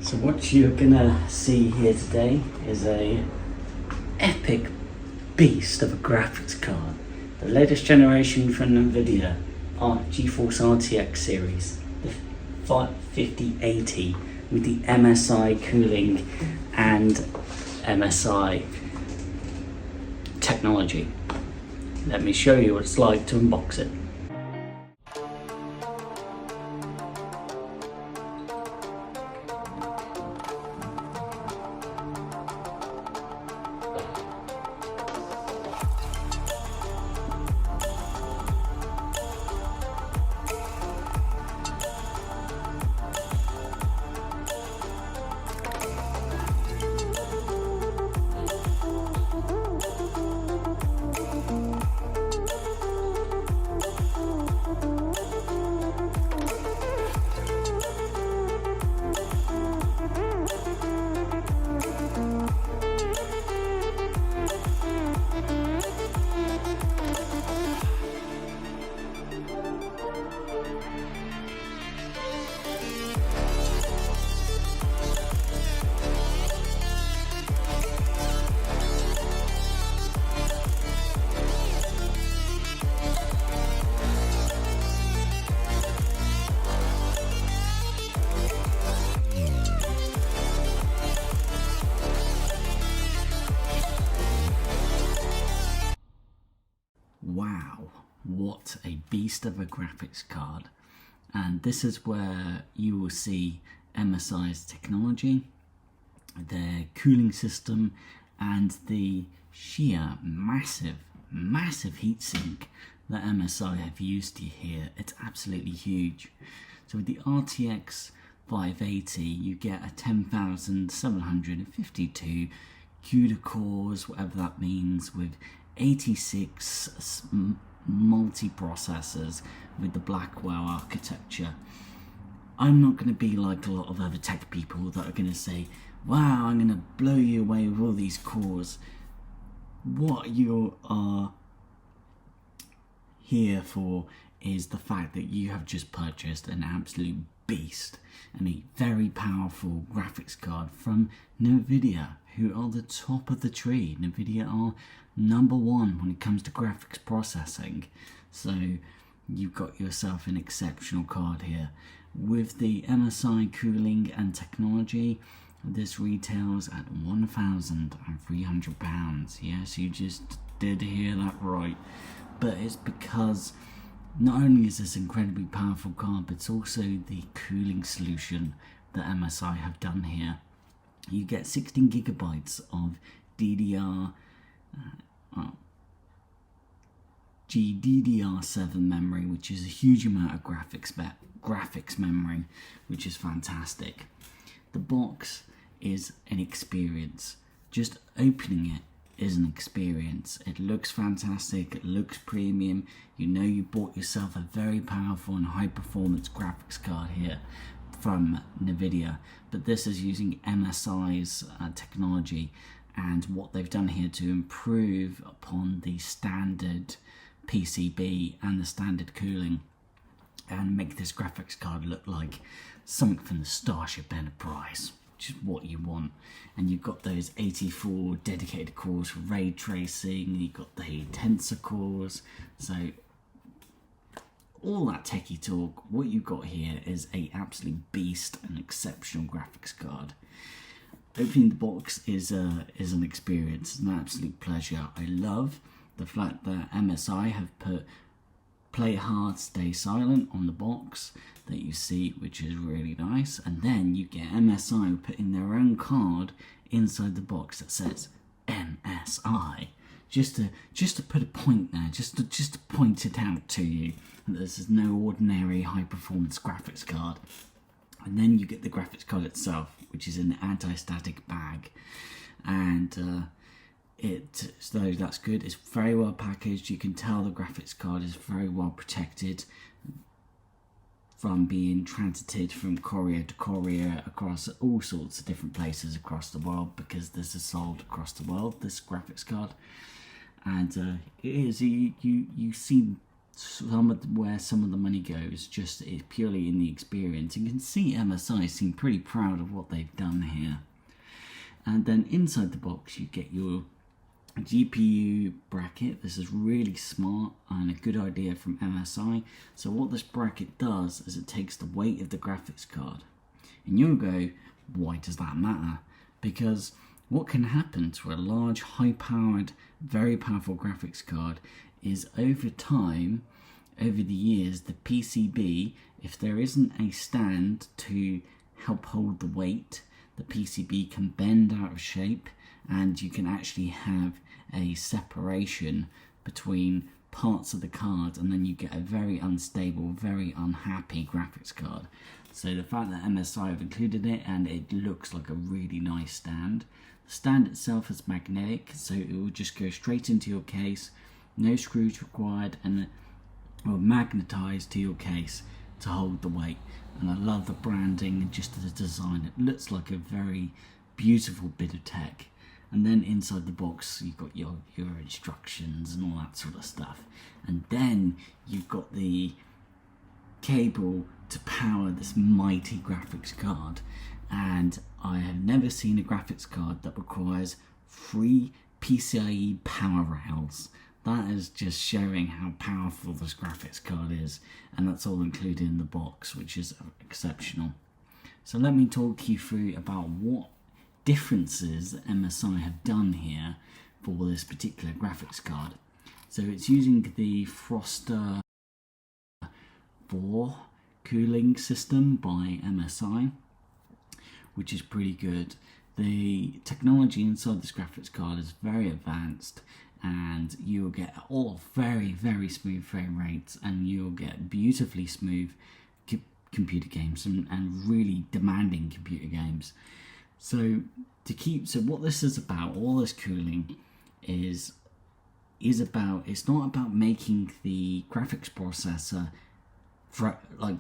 So what you're gonna see here today is a epic beast of a graphics card. The latest generation from NVIDIA GeForce RTX series, the 5080 with the MSI cooling and MSI technology. Let me show you what it's like to unbox it. Wow, what a beast of a graphics card. And this is where you will see MSI's technology, their cooling system, and the sheer massive heatsink that MSI have used here. It's absolutely huge. So with the RTX 580 you get a 10,752 CUDA cores, whatever that means, with 86 multi-processors with the Blackwell architecture. I'm not going to be like a lot of other tech people that are going to say, wow, I'm going to blow you away with all these cores. What you are here for is the fact that you have just purchased an absolute beast and a very powerful graphics card from NVIDIA, who are the top of the tree. NVIDIA are number one when it comes to graphics processing. So you've got yourself an exceptional card here. With the MSI cooling and technology, this retails at £1,300. Yes, you just did hear that right. But it's because not only is this incredibly powerful card, but it's also the cooling solution that MSI have done here. You get 16GB of GDDR7 memory, which is a huge amount of graphics memory, which is fantastic. The box is an experience. Just opening it is an experience. It looks fantastic, it looks premium. You know you bought yourself a very powerful and high performance graphics card here from NVIDIA, but this is using MSI's technology and what they've done here to improve upon the standard PCB and the standard cooling and make this graphics card look like something from the Starship Enterprise, which is what you want. And you've got those 84 dedicated cores for ray tracing, you've got the tensor cores, so all that techie talk, what you've got here is a absolute beast, an exceptional graphics card. Opening the box is an experience, an absolute pleasure. I love the fact that MSI have put play hard, stay silent on the box that you see, which is really nice. And then you get MSI putting their own card inside the box that says MSI. Just to put a point there, just to point it out to you that this is no ordinary high performance graphics card. And then you get the graphics card itself, which is in the anti-static bag, and so that's good. It's very well packaged. You can tell the graphics card is very well protected from being transited from courier to courier across all sorts of different places across the world, because this is sold across the world, this graphics card. And it is, you see where some of the money goes just is purely in the experience. You can see MSI seem pretty proud of what they've done here. And then inside the box you get your GPU bracket. This is really smart and a good idea from MSI. So what this bracket does is it takes the weight of the graphics card. And you'll go, why does that matter? Because what can happen to a large, high-powered, very powerful graphics card is over time, over the years, the PCB, if there isn't a stand to help hold the weight, the PCB can bend out of shape, and you can actually have a separation between parts of the card, and then you get a very unstable, very unhappy graphics card. So the fact that MSI have included it, and it looks like a really nice stand. The stand itself is magnetic, so it will just go straight into your case, no screws required, and it will magnetize to your case to hold the weight. And I love the branding and just the design. It looks like a very beautiful bit of tech. And then inside the box you've got your instructions and all that sort of stuff. And then you've got the cable to power this mighty graphics card. And I have never seen a graphics card that requires 3 PCIe power rails. That is just showing how powerful this graphics card is, and that's all included in the box, which is exceptional. So let me talk you through about what differences MSI have done here for this particular graphics card. So it's using the Froster 4 cooling system by MSI, which is pretty good. The technology inside this graphics card is very advanced, and you'll get all very, very smooth frame rates, and you'll get beautifully smooth computer games and really demanding computer games. So what this is about, all this cooling is about, it's not about making the graphics processor like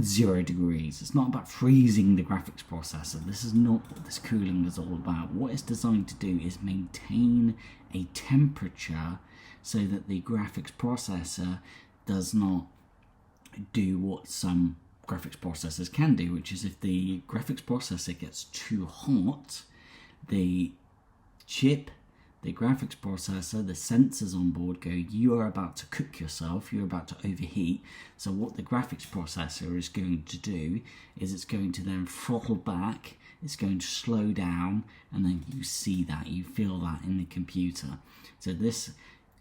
0 degrees. It's not about freezing the graphics processor. This is not what this cooling is all about. What it's designed to do is maintain a temperature so that the graphics processor does not do what some graphics processors can do, which is if the graphics processor gets too hot, the chip, the graphics processor, the sensors on board go, you are about to cook yourself, you're about to overheat. So what the graphics processor is going to do is it's going to then throttle back, it's going to slow down, and then you see that, you feel that in the computer. So this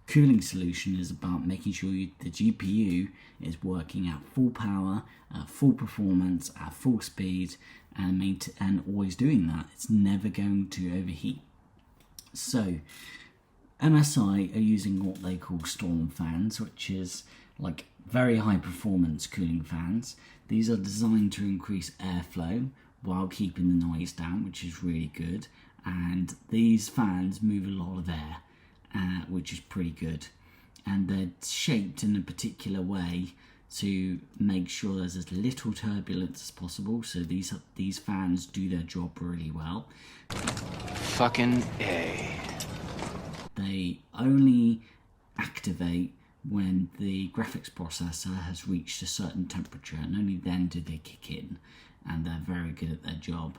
cooling solution is about making sure the GPU is working at full power, at full performance, at full speed, and always doing that. It's never going to overheat. So MSI are using what they call storm fans, which is like very high performance cooling fans. These are designed to increase airflow while keeping the noise down, which is really good. And these fans move a lot of air, which is pretty good. And they're shaped in a particular way to make sure there's as little turbulence as possible. So these fans do their job really well. Fucking A. They only activate when the graphics processor has reached a certain temperature, and only then do they kick in, and they're very good at their job.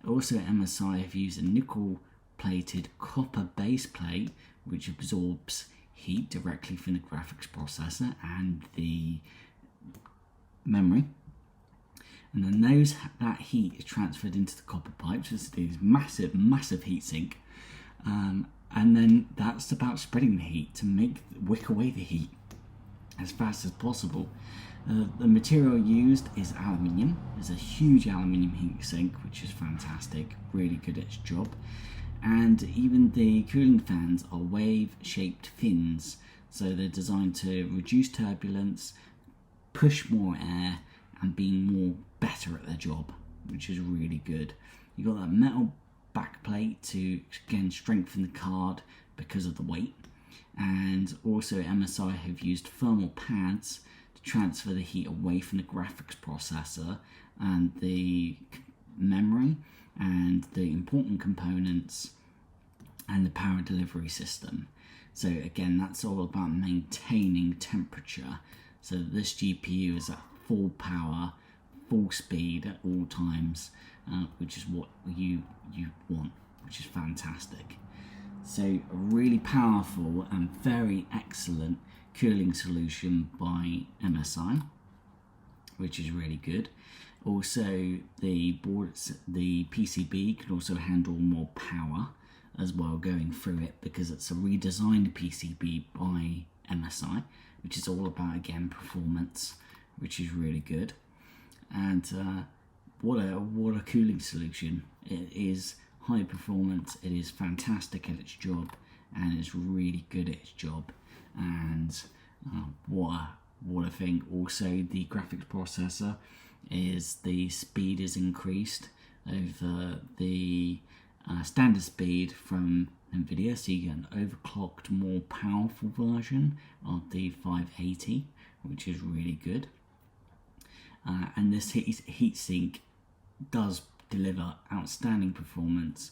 Also, MSI have used a nickel-plated copper base plate which absorbs heat directly from the graphics processor and the memory. And then that heat is transferred into the copper pipes, which is these massive heat sink. And then that's about spreading the heat to wick away the heat as fast as possible. The material used is aluminium. There's a huge aluminium heat sink, which is fantastic, really good at its job. And even the cooling fans are wave-shaped fins, so they're designed to reduce turbulence, push more air, and be better at their job, which is really good. You've got that metal backplate to again strengthen the card because of the weight, and also MSI have used thermal pads to transfer the heat away from the graphics processor and the memory and the important components and the power delivery system. So again, that's all about maintaining temperature. So this GPU is at full power, full speed at all times, which is what you want, which is fantastic. So a really powerful and very excellent cooling solution by MSI, which is really good. Also, the PCB can also handle more power as well going through it, because it's a redesigned PCB by MSI, which is all about, again, performance, which is really good. And what a cooling solution. It is high performance, it is fantastic at its job, and it's really good at its job. And what a thing. Also, the graphics processor is, the speed is increased over the standard speed from NVIDIA, so you get an overclocked, more powerful version of the 580, which is really good. And this heatsink does deliver outstanding performance,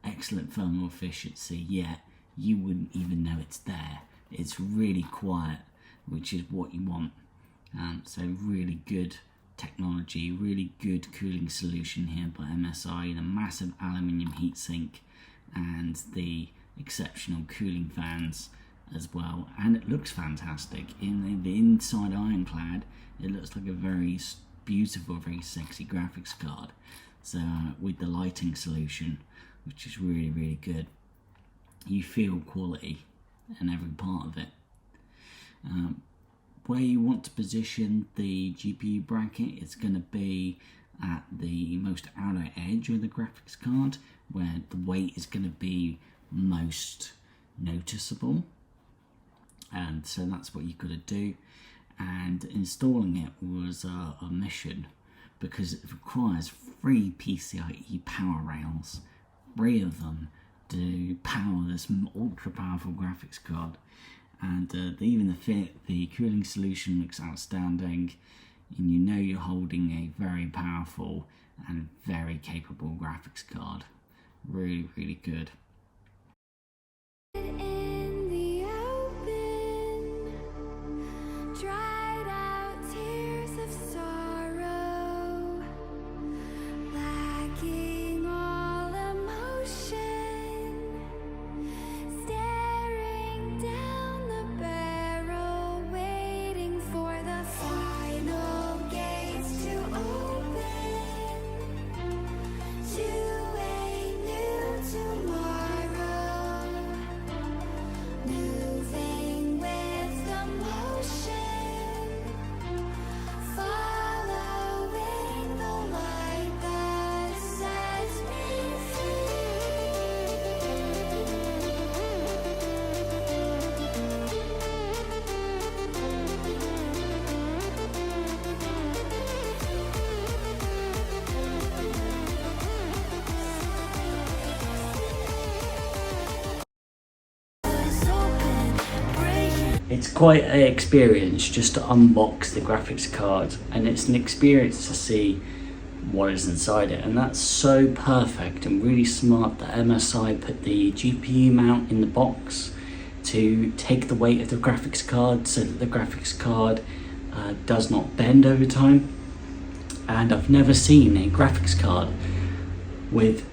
excellent thermal efficiency, yet you wouldn't even know it's there. It's really quiet, which is what you want. So really good technology, really good cooling solution here by MSI, the massive aluminium heatsink and the exceptional cooling fans as well. And it looks fantastic. In the inside ironclad, it looks like a very beautiful, very sexy graphics card. So with the lighting solution, which is really, really good. You feel quality in every part of it. Where you want to position the GPU bracket, it's going to be at the most outer edge of the graphics card, where the weight is going to be most noticeable. And so that's what you've got to do. And installing it was a mission, because it requires 3 PCIe power rails, 3 of them, to power this ultra powerful graphics card. And even the cooling solution looks outstanding, and you know you're holding a very powerful and very capable graphics card. Really, really good. In the open, dried out tears of sorrow, lacking all emotion, staring down the barrel, waiting for the final gates to open to a new tomorrow, moving with the motion, following the light that sets me It's quite an experience just to unbox the graphics card, and it's an experience to see what is inside it. And that's so perfect and really smart that MSI put the GPU mount in the box to take the weight of the graphics card, so that the graphics card does not bend over time. And I've never seen a graphics card with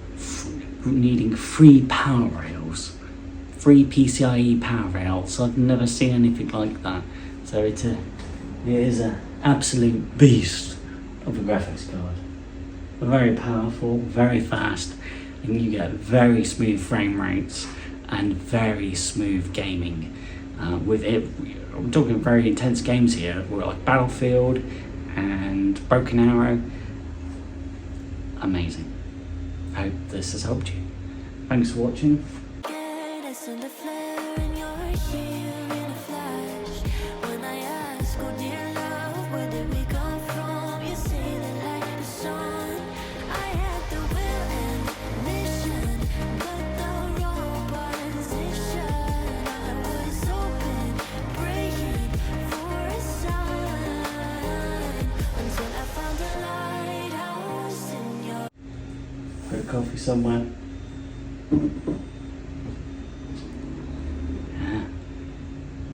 needing 3 power rails, 3 PCIe power rails. I've never seen anything like that. So it is an absolute beast of a graphics card. Very powerful, very fast, and you get very smooth frame rates and very smooth gaming. With it, I'm talking very intense games here, like Battlefield and Broken Arrow. Amazing. I hope this has helped you. Thanks for watching. send a flare and you're here in a flash. When I ask, oh dear love, where did we come from? You say that like the sun. I had the will and mission, but the wrong position. I was open, praying for a sign, until I found a lighthouse in your... For a coffee somewhere.